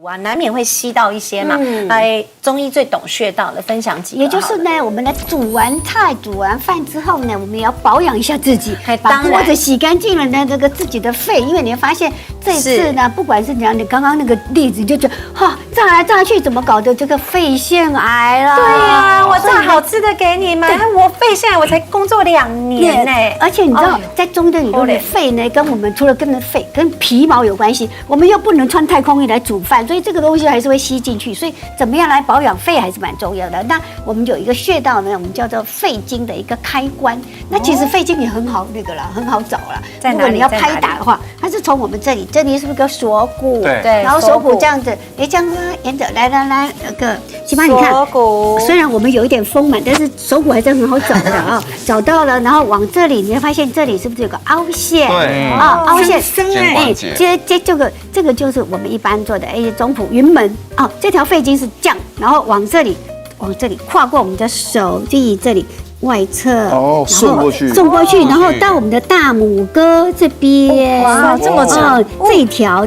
难免会吸到一些嘛。中医最懂穴道的，分享几个。也就是呢，我们来煮完菜、煮完饭之后呢，我们也要保养一下自己，把锅子洗干净了呢，这个自己的肺，因为你会发现这次呢，不管是你刚刚那个例子，就觉得炸来炸去，怎么搞的这个肺腺癌啦？对呀，我炸好吃的给你们，我肺腺癌我才工作2年呢。而且你知道，在中医的理论里，肺呢跟我们除了跟肺跟皮毛有关系，我们又不能穿太空衣来煮饭，所以这个东西还是会吸进去。所以怎么样来保养肺还是蛮重要的。那我们有一个穴道呢，我们叫做肺经的一个开关。那其实肺经也很好那个啦，很好找啦。如果你要拍打的话，它是从我们这里是不是个锁骨？对。然后锁骨这样子，这样沿着来那个，起码你看，锁骨虽然我们有一点丰满，但是锁骨还是很好找的啊。找到了，然后往这里，你会发现这里是不是有个凹陷？对凹陷。这个就是我们一般做的中府云门这条肺经是这样，然后往这里跨过我们的手臂这里外侧送过去，然后到我们的大拇哥这边，哇，这么长，这一条，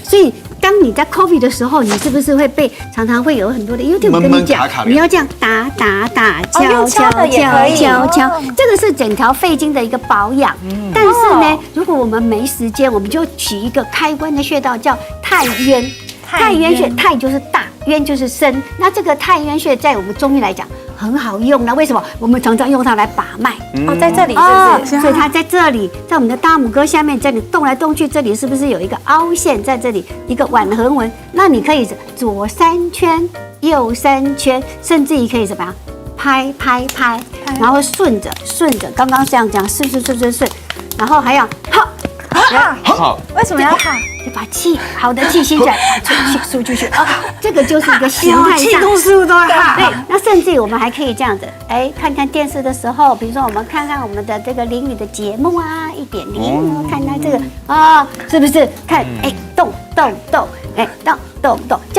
所以当你在 COVID 的时候，你是不是会常常会有很多的 YouTube 跟你讲，你要这样打，敲，这个是整条肺经的一个保养。但是呢，如果我们没时间，我们就取一个开关的穴道叫太渊。太渊穴，太就是大，渊就是深。那这个太渊穴在我们中医来讲很好用呢。为什么？我们常常用它来把脉。在这里是不是？所以它在这里，在我们的大拇哥下面，这里动来动去，这里是不是有一个凹陷在这里，一个腕横纹？那你可以左3圈，右3圈，甚至于可以怎么样？拍，然后顺着，刚刚这样顺，然后还要好，为什么要好？就把好的气吸起来，输出去这个就是一个形态上，气动输入都好。对，那甚至于我们还可以这样子，看看电视的时候，比如说我们看看我们的这个淋雨的节目1.0，看看这个是不是？看动，这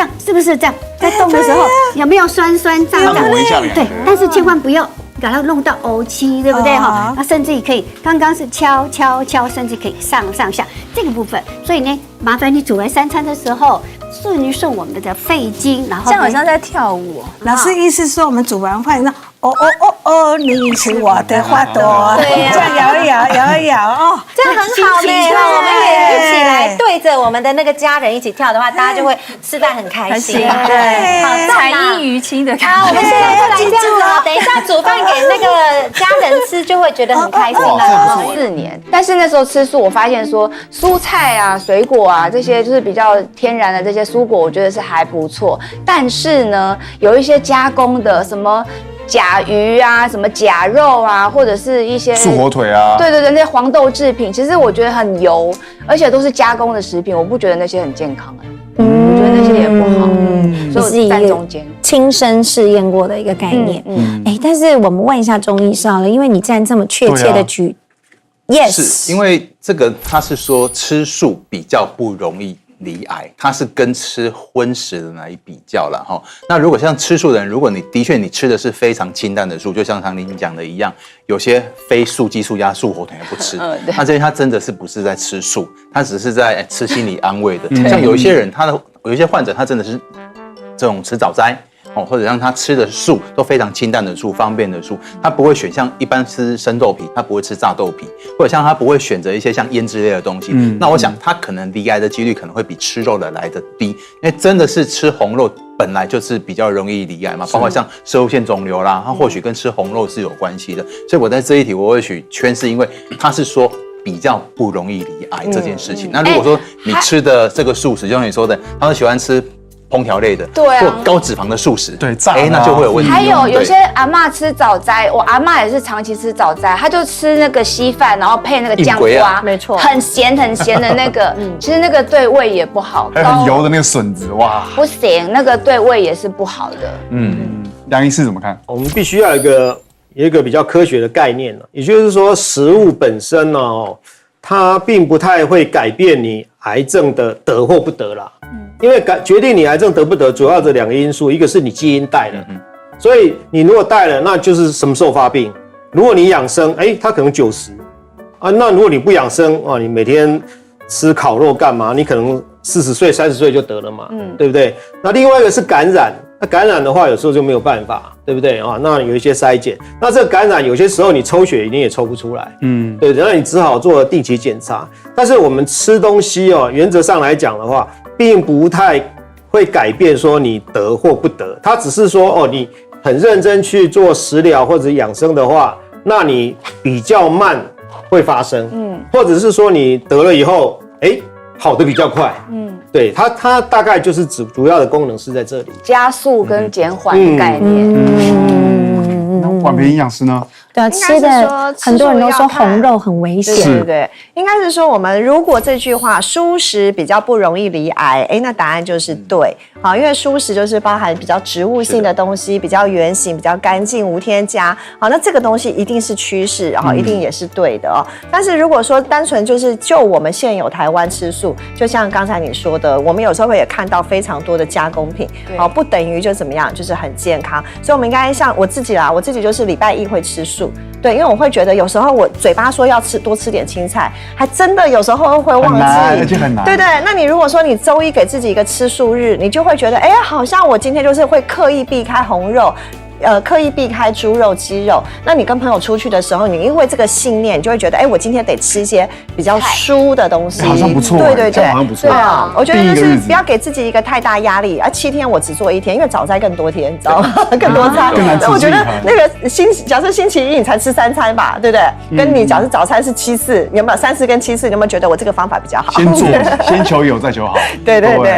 样是不是这样？在动的时候有没有酸胀？对，但是千万不要把它弄到O7，对不对哈？那甚至于可以，刚刚是敲，甚至可以上下这个部分。所以呢，麻烦你煮完3餐的时候，顺一顺我们的肺经，然后这样好像在跳舞。老师意思说，我们煮完饭那你吃我的花朵，对呀，这样摇一摇这样很好呢。我们也一起来对着我们的那个家人一起跳的话，大家就会吃饭很开心。对，好，彩衣娱亲的感觉。我们现在就来这样子哦，等一下煮饭给那个家人吃，就会觉得很开心了。 4年，但是那时候吃素，我发现说蔬菜啊、水果啊这些就是比较天然的这些蔬果，我觉得是还不错。但是呢，有一些加工的什么假鱼啊、什么假肉啊，或者是一些素火腿啊，对，那些黄豆制品，其实我觉得很油，而且都是加工的食品，我不觉得那些很健康我觉得那些也不好，所以我在中间。亲身试验过的一个概念，但是我们问一下中医师了，因为你站这么确切的举 ，yes， 是因为这个他是说吃素比较不容易罹癌，它是跟吃荤食的来比较了哈。那如果像吃素的人，如果你的确你吃的是非常清淡的素，就像常您讲的一样，有些非素鸡、素鸭、素火腿不吃，那这些他真的是不是在吃素，他只是在吃心理安慰的。像有一些人，有一些患者，他真的是这种吃早斋。或者让他吃的素都非常清淡的素，方便的素，他不会选像一般吃生豆皮，他不会吃炸豆皮，或者像他不会选择一些像腌制类的东西。那我想他可能罹癌的几率可能会比吃肉的来得低，因为真的是吃红肉本来就是比较容易罹癌嘛，包括像射入腺肿瘤啦，它或许跟吃红肉是有关系的。所以我在这一题我会许圈，是因为他是说比较不容易罹癌这件事情。那如果说你吃的这个素食，就像你说的，他们喜欢吃烹调类的，对或高脂肪的素食，对，那就会有问题。还有些阿嬷吃早斋，我阿嬷也是长期吃早斋，她就吃那个稀饭，然后配那个酱瓜，没错，很咸的那个，其实那个对胃也不好。还有很油的那个笋子，哇，不行，那个对胃也是不好的。杨医师怎么看？我们必须要有一个比较科学的概念，也就是说，食物本身呢，它并不太会改变你癌症的得或不得啦。因为决定你癌症得不得，主要的2个因素，一个是你基因带了，所以你如果带了，那就是什么时候发病。如果你养生，它可能90啊，那如果你不养生啊，你每天吃烤肉干嘛？你可能40岁、30岁就得了嘛，对不对？那另外一个是感染，那感染的话有时候就没有办法，对不对啊？那有一些筛检，那这个感染有些时候你抽血你也抽不出来，对，那你只好做定期检查。但是我们吃东西原则上来讲的话，并不太会改变说你得或不得，它只是说你很认真去做食疗或者养生的话，那你比较慢会发生，或者是说你得了以后，好的比较快，对，它大概就是主要的功能是在这里，加速跟减缓的概念。婉培营养师呢？对啊，吃的很多人都说红肉很危险，对，应该是说我们如果这句话蔬食比较不容易罹癌，那答案就是对。好，因为蔬食就是包含比较植物性的东西，比较原形、比较干净、无添加。好，那这个东西一定是趋势，然后一定也是对的哦。但是如果说单纯就我们现有台湾吃素，就像刚才你说的，我们有时候也看到非常多的加工品，好，不等于就怎么样，就是很健康。所以我们应该像我自己就是礼拜1会吃素。对，因为我会觉得有时候我嘴巴说要多吃点青菜，还真的有时候会忘记，而且很难。对，那你如果说你周1给自己一个吃素日，你就会觉得，好像我今天就是会刻意避开红肉。刻意避开猪肉、鸡肉。那你跟朋友出去的时候，你因为这个信念，你就会觉得，我今天得吃一些比较蔬的东西，好像不错，对，好像不错。对啊，我觉得就是不要给自己一个太大压力。7天我只做1天，因为早餐更多天，你知道吗？更多餐。那我觉得那个假设星期1你才吃3餐吧，对不对？跟你假设早餐是7-4，有没有30跟7-4？你有没有觉得我这个方法比较好？先做，先求有再求好。对。